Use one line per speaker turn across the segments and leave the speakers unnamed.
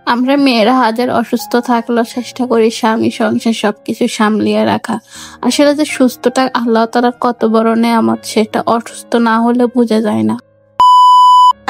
আমরা মেয়েরা হাজার অসুস্থ থাকলেও চেষ্টা করি স্বামী সংসার সবকিছু সামলিয়ে রাখা। আসলে যে সুস্থটা আল্লাহ তাআলার কত বড় নেয়ামত, সেটা অসুস্থ না হলে বোঝা যায় না।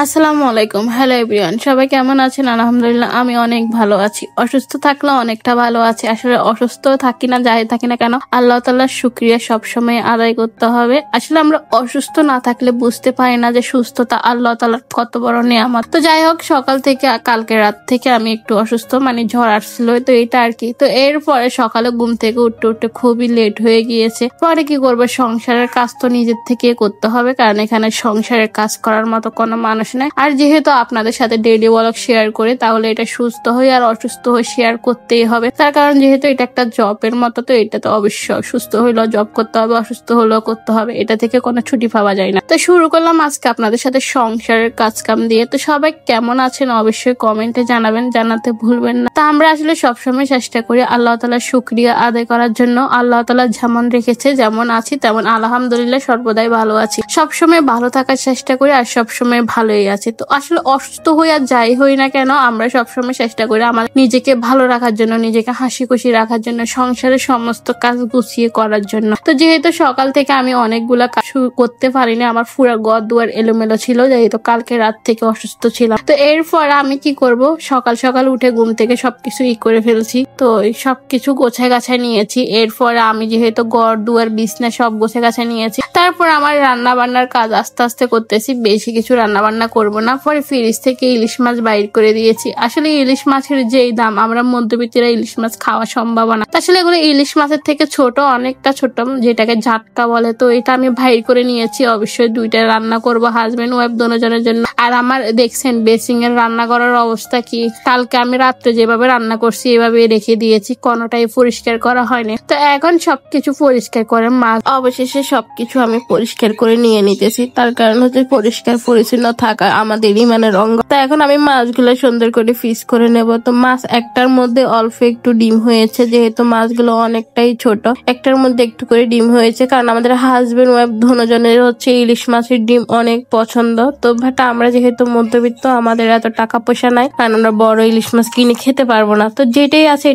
আসসালামু আলাইকুম, হ্যালো এভরিওয়ান, সবাই কেমন আছেন? আলহামদুলিল্লাহ আমি অনেক ভালো আছি। অসুস্থ থাকলে অনেকটা ভালো আছি। আসলে অসুস্থ থাকি না যাই থাকি না কেন, আল্লাহ তাআলার শুকরিয়া সবসময় আদায় করতে হবে। আসলে আমরা অসুস্থ না থাকলে বুঝতে পারি না যে সুস্থতা আল্লাহ তাআলার কত বড় নেয়ামত। তো যাই হোক, সকাল থেকে কালকে রাত থেকে আমি একটু অসুস্থ, মানে ঝড় আসছিল, তো এটা আর কি। তো এরপরে সকালে ঘুম থেকে উঠতে খুবই লেট হয়ে গিয়েছে। পরে কি করবো, সংসারের কাজ তো নিজের থেকে করতে হবে, কারণ এখানে সংসারের কাজ করার মতো কোনো মানুষ নাই। আর যেহেতু আপনাদের সাথে ডেইলি ব্লগ শেয়ার করে, তাহলে এটা সুস্থ হয়ে আর অসুস্থ হয়ে শেয়ার করতেই হবে। তার কারণ যেহেতু এটা একটা জবের মতো, তো এটা তো অবশ্যই সুস্থ হইলেও জব করতে হবে, অসুস্থ হলেও করতে হবে, এটা থেকে কোনো ছুটি পাওয়া যায় না। তো শুরু করলাম আজকে আপনাদের সাথে সংসারের কাজ কাম দিয়ে। তো সবাই কেমন আছেন অবশ্যই কমেন্টে জানাবেন, জানাতে ভুলবেন না। তা আমরা আসলে সবসময় চেষ্টা করি আল্লাহ তাআলার শুকরিয়া আদায় করার জন্য। আল্লাহ তাআলা যেমন রেখেছে, যেমন আছি তেমন আলহামদুলিল্লাহ সর্বদাই ভালো আছি। সবসময় ভালো থাকার চেষ্টা করি আর সবসময় ভালোই আছে। তো আসলে অসুস্থ হই আর যাই হই না কেন, আমরা সবসময় চেষ্টা করি আমার নিজেকে ভালো রাখার জন্য, নিজেকে হাসি খুশি রাখার জন্য, সংসারের সমস্ত কাজ গুছিয়ে করার জন্য। তো যেহেতু সকাল থেকে আমি অনেকগুলা কাজ করতে পারিনি, আমার পুরো ঘর দুয়ার এলোমেলো ছিল, যেহেতু কালকে রাত থেকে অসুস্থ ছিলাম। তো এরপর আমি কি করব, সকাল সকাল উঠে ঘুম থেকে সবকিছু করে ফেলছি। তো সবকিছু গোছায় গাছায় নিয়েছি। এরপর আমি যেহেতু ঘর দুয়ার বিছনা সব গোছায় গাছায় নিয়েছি, তারপর আমার রান্না বান্নার কাজ আস্তে আস্তে করতেছি। বেশি কিছু রান্না বান্না করবো না। পরে ফ্রিজ থেকে ইলিশ মাছ বাইর করে দিয়েছি। আসলে ইলিশ মাছের যেই দাম, আমরা মধ্যবিত্তরা ইলিশ মাছ খাওয়া সম্ভব না। আসলে এগুলো ইলিশ মাছের থেকে ছোট, অনেকটা ছোট, যেটাকে ঝাটকা বলে। তো এটা আমি বাইর করে নিয়েছি। অবশ্যই দুইটা রান্না করবো, হাজবেন্ড ওয়াইফ দুজনের জন্য। আর আমার দেখছেন বেসিং এর রান্না করার অবস্থা কি, কালকে আমি রাত্রে যেভাবে রান্না করছি এভাবে রেখে দিয়েছি, কোনোটাই পরিষ্কার করা হয়নি। তো এখন সবকিছু পরিষ্কার করে মাছ অবশেষে সবকিছু আমি পরিষ্কার করে নিয়ে নিতেছি। তার কারণ হচ্ছে পরিষ্কার পরিচ্ছন্ন থাকা আমাদের ইমানের অঙ্গ। তো এখন আমি মাছগুলো সুন্দর করে পিস করে নেব। তো মাছ একটার মধ্যে অল্প একটু ডিম হয়েছে, যেহেতু মাছগুলো অনেকটাই ছোট, একটার মধ্যে একটু করে ডিম হয়েছে, কারণ আমাদের হাজবেন্ড ওয়াইফ দুজনের হচ্ছে ইলিশ মাছের ডিম অনেক পছন্দ। তো বাট আমরা যেহেতু মধ্যবিত্ত, আমাদের এত টাকা পয়সা নাই, কারণ আমরা বড় ইলিশ মাছ কিনে খেতে পারবো না। তো যেটাই আছে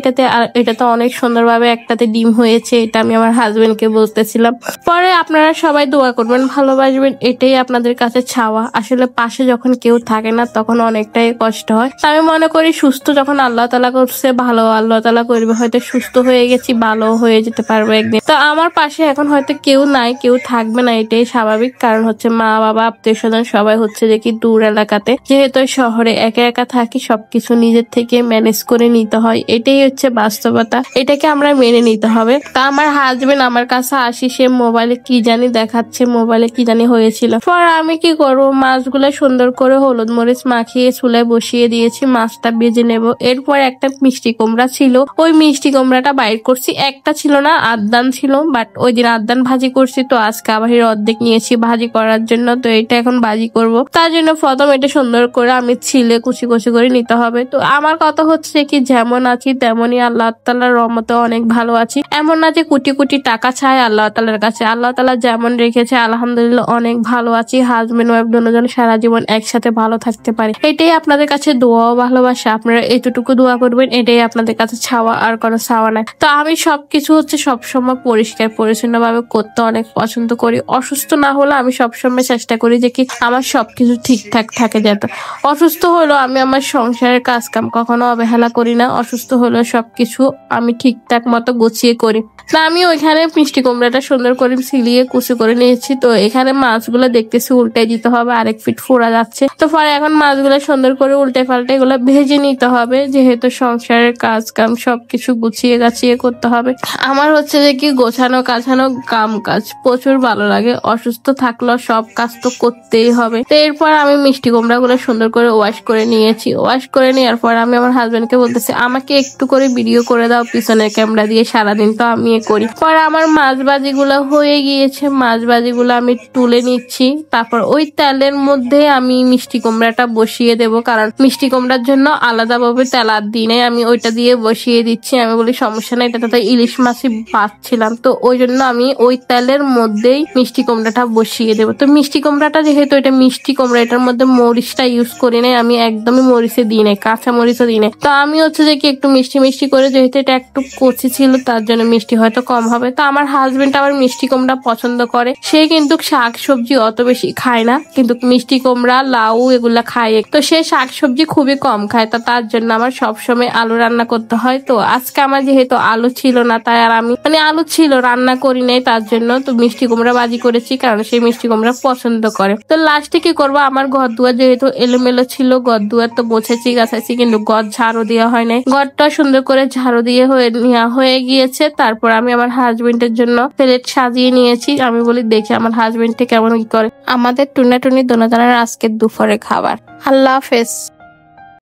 এটাতে অনেক সুন্দরভাবে একটাতে ডিম হয়েছে, এটা আমি আমার হাজবেন্ডকে বলতেছিলাম। পরে আপনারা সবাই দোয়া করবেন, ভালোবাসবেন, এটাই আপনাদের কাছে চাওয়া। আসলে পাশে যখন কেউ থাকে না তখন অনেকটাই কষ্ট হয়। আমি মনে করি সুস্থ যখন আল্লাহ তাআলা করছে, ভালো আল্লাহ তাআলা করবে। হয়তো সুস্থ হয়ে গেছি, ভালো হয়ে যেতে পারবো একদিন। তো আমার পাশে এখন হয়তো কেউ নাই, কেউ থাকবে না, এটাই স্বাভাবিক। কারণ হচ্ছে মা বাবা আত্মীয় স্বজন সবাই হচ্ছে যে কি দূর এলাকাতে, যেহেতু শহরে একা একা থাকি, সবকিছু নিজের থেকে ম্যানেজ করে নিতে হয়, এটাই হচ্ছে বাস্তবতা। এটাকে আমরা মেনে নিতে হবে। তা আমার হাজবেন্ড আমার কাছে আসি, সে মোবাইলে কি জানি দেখাচ্ছে, মোবাইলে কি জানি হয়েছিল। পর আমি কি করবো, মাছগুলো সুন্দর করে হলুদ মরিচ মাখিয়ে চুলায় বসিয়ে দিয়েছি, মাছটা ভেজে নেব। এরপর একটা মিষ্টি কুমড়া ছিল, ওই মিষ্টি কুমড়াটা বাইর করছি। একটা ছিল না, আদান ছিল, বাট ওই দিন আদান ভাজি করছি, তো আজকে আবার অর্ধেক নিয়েছি ভাজি করার জন্য। তো এটা এখন ভাজি করব। তার জন্য প্রথম এটা সুন্দর করে আমি ছিলে কুচি কুচি করে নিতে হবে। তো আমার কথা হচ্ছে কি, যেমন আছি তেমনই আল্লাহ তাআলার রহমতে অনেক ভালো আছি। এমন না যে কোটি কোটি টাকা চাই আল্লাহ তাআলার কাছে, আল্লাহ তাআলা যেমন রেখেছে আলহামদুলিল্লাহ অনেক ভালো আছি। হাজবেন্ড ওয়াইফ দুজন সারা জীবন একসাথে ভালো থাকতে পারে, এটাই আপনাদের কাছে দোয়া ও ভালোবাসা। আপনারা এতটুকু দোয়া করবেন, এটাই আপনাদের কাছে চাওয়া, আর কোনো চাওয়া নাই। তো আমি সবকিছু হচ্ছে সবসময় পরিষ্কার পরিচ্ছন্ন ভাবে করতে অনেক পছন্দ করি। অসুস্থ না হলে আমি সবসময় চেষ্টা করি যে কি আমার সবকিছু ঠিকঠাক থাকে। যাতে অসুস্থ হলেও আমি আমার সংসারের কাজ কাম কখনো অবহেলা করি না। অসুস্থ হলেও সবকিছু আমি ঠিকঠাক মতো গুছিয়ে করি। না আমি ওইখানে মিষ্টি কুমড়াটা সুন্দর করে ছিলিয়ে কুচি করে নিয়েছি। তো এখানে মাছগুলো দেখতেছি উল্টে দিতে হবে, আরেক ফিট ফোড়া যাচ্ছে। তো পরে এখন মাছগুলো সুন্দর করে উল্টে পাল্টে এগুলো ভেজে নিতে হবে, যেহেতু সংসারের কাজ কাম সবকিছু গুছিয়ে গাছিয়ে করতে হবে। আমার হচ্ছে যে কি গোছানো কাছানো কাম কাজ প্রচুর ভালো লাগে। অসুস্থ থাকলেও সব কাজ তো করতেই হবে। তো এরপর আমি মিষ্টি কুমড়া গুলো সুন্দর করে ওয়াশ করে নিয়েছি। ওয়াশ করে নেওয়ার পর আমি আমার হাজবেন্ডকে বলতেছি আমাকে একটু করে ভিডিও করে দাও পিছনের ক্যামেরা দিয়ে, সারাদিন তো আমি করি। পরে আমার মাছ ভাজি গুলো হয়ে গিয়েছে, মাছ ভাজি গুলো আমি তুলে নিচ্ছি। তারপর ওই তেলের মধ্যে আমি মিষ্টি কুমড়াটা বসিয়ে দেব, কারণ মিষ্টি কুমড়ার জন্য আলাদাভাবে তেল আর দিই নাই, আমি ওইটা দিয়ে বসিয়ে দিচ্ছি। আমি বলি সমস্যা নেই, এটাতে ইলিশ মাছই পাচ্ছিলাম, তো ওই জন্য আমি ওই তেলের মধ্যেই মিষ্টি কুমড়াটা বসিয়ে দেবো। তো মিষ্টি কুমড়াটা যেহেতু এটা মিষ্টি কুমড়া, এটার মধ্যে মরিচটা ইউজ করি নাই, আমি একদমই মরিচে দিই নাই, কাঁচা মরিচও দিই নাই। তো আমি হচ্ছে যে কি একটু মিষ্টি মিষ্টি করে, যেহেতু এটা একটু কচি ছিল তার জন্য মিষ্টি হয়তো কম হবে। তো আমার হাজবেন্ড আবার মিষ্টি কুমড়া পছন্দ করে, সে কিন্তু শাক সবজি অত বেশি খায় না, কিন্তু মিষ্টি কুমড়া লাউ এগুলা খায়, তো সে শাক সবজি খুবই কম খায়। তো তার জন্য আমার সবসময় আলু রান্না করতে হয়। তো আজকে আমার যেহেতু আলু ছিল না, তাই আর আমি আলু ছিল রান্না করি নাই, তার জন্য তো মিষ্টি কুমড়া ভাজি করেছি, কারণ সেই মিষ্টি কুমড়া পছন্দ করে। তো লাস্টে কি করবো, আমার ঘর দুয়ার যেহেতু এলোমেলো ছিল, ঘর দুয়ার তো মুছেছি গাছাইছি, কিন্তু ঘর ঝাড়ু দেওয়া হয় নাই। ঘরটা সুন্দর করে ঝাড়ু দিয়ে নেওয়া হয়ে গিয়েছে। তারপর আমি আমার হাজবেন্ডের জন্য প্লেট সাজিয়ে নিয়েছি। আমি বলি দেখি আমার হাজবেন্ডটা কেমন কি করে। আমাদের টুনাটুনি দোনাদানার আজকের দুপুরে খাবার। আল্লাহ হাফেজ।